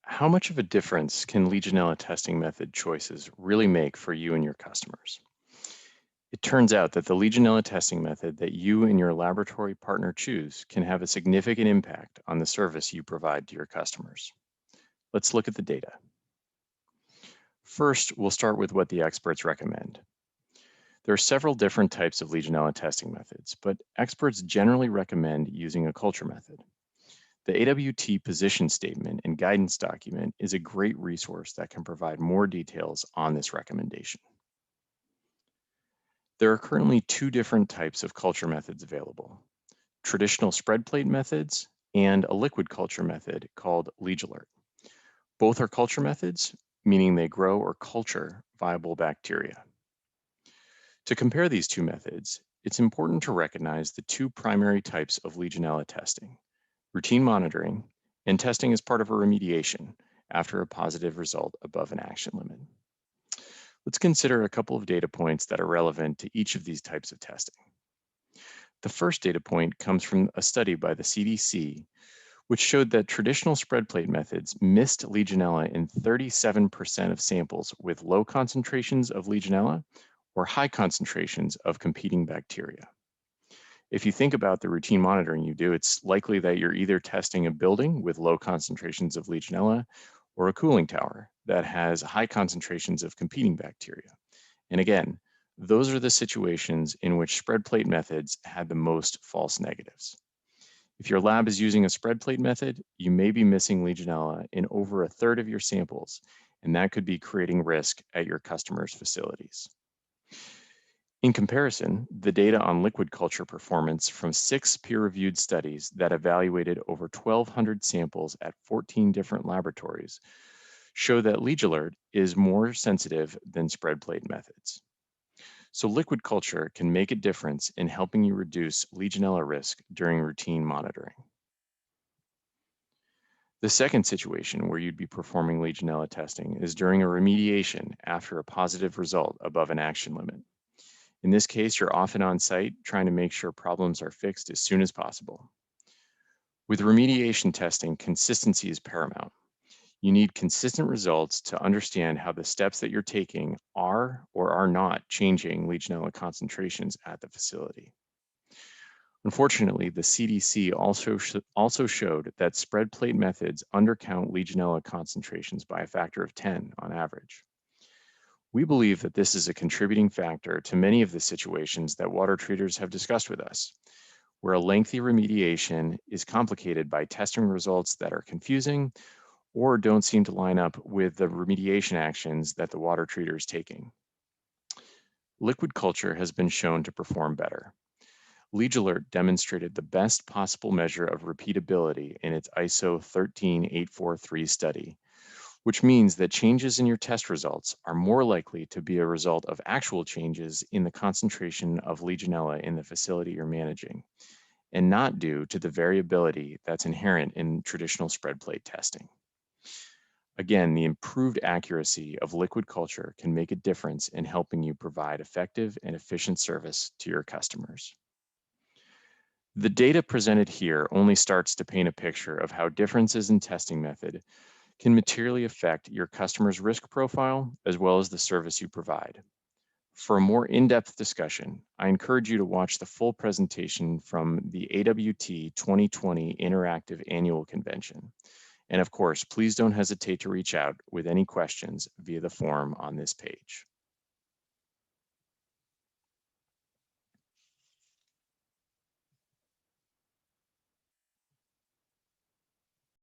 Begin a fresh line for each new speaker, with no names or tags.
How much of a difference can Legionella testing method choices really make for you and your customers? It turns out that the Legionella testing method that you and your laboratory partner choose can have a significant impact on the service you provide to your customers. Let's look at the data. First, we'll start with what the experts recommend. There are several different types of Legionella testing methods, but experts generally recommend using a culture method. The AWT position statement and guidance document is a great resource that can provide more details on this recommendation. There are currently two different types of culture methods available: traditional spread plate methods and a liquid culture method called Legionella. Both are culture methods, meaning they grow or culture viable bacteria. To compare these two methods, it's important to recognize the two primary types of Legionella testing: routine monitoring and testing as part of a remediation after a positive result above an action limit. Let's consider a couple of data points that are relevant to each of these types of testing. The first data point comes from a study by the CDC, which showed that traditional spread plate methods missed Legionella in 37% of samples with low concentrations of Legionella or high concentrations of competing bacteria. If you think about the routine monitoring you do, it's likely that you're either testing a building with low concentrations of Legionella or a cooling tower that has high concentrations of competing bacteria. And again, those are the situations in which spread plate methods had the most false negatives. If your lab is using a spread plate method, you may be missing Legionella in over a third of your samples, and that could be creating risk at your customers' facilities. In comparison, the data on liquid culture performance from 6 peer-reviewed studies that evaluated over 1,200 samples at 14 different laboratories show that Legionella is more sensitive than spread plate methods. So liquid culture can make a difference in helping you reduce Legionella risk during routine monitoring. The second situation where you'd be performing Legionella testing is during a remediation after a positive result above an action limit. In this case, you're often on site trying to make sure problems are fixed as soon as possible. With remediation testing, consistency is paramount. You need consistent results to understand how the steps that you're taking are or are not changing Legionella concentrations at the facility. Unfortunately, the CDC also showed that spread plate methods undercount Legionella concentrations by a factor of 10 on average. We believe that this is a contributing factor to many of the situations that water treaters have discussed with us, where a lengthy remediation is complicated by testing results that are confusing or don't seem to line up with the remediation actions that the water treater is taking. Liquid culture has been shown to perform better. Legionella demonstrated the best possible measure of repeatability in its ISO 13843 study, which means that changes in your test results are more likely to be a result of actual changes in the concentration of Legionella in the facility you're managing, and not due to the variability that's inherent in traditional spread plate testing. Again, the improved accuracy of liquid culture can make a difference in helping you provide effective and efficient service to your customers. The data presented here only starts to paint a picture of how differences in testing method can materially affect your customer's risk profile as well as the service you provide. For a more in-depth discussion, I encourage you to watch the full presentation from the AWT 2020 Interactive Annual Convention. And of course, please don't hesitate to reach out with any questions via the form on this page.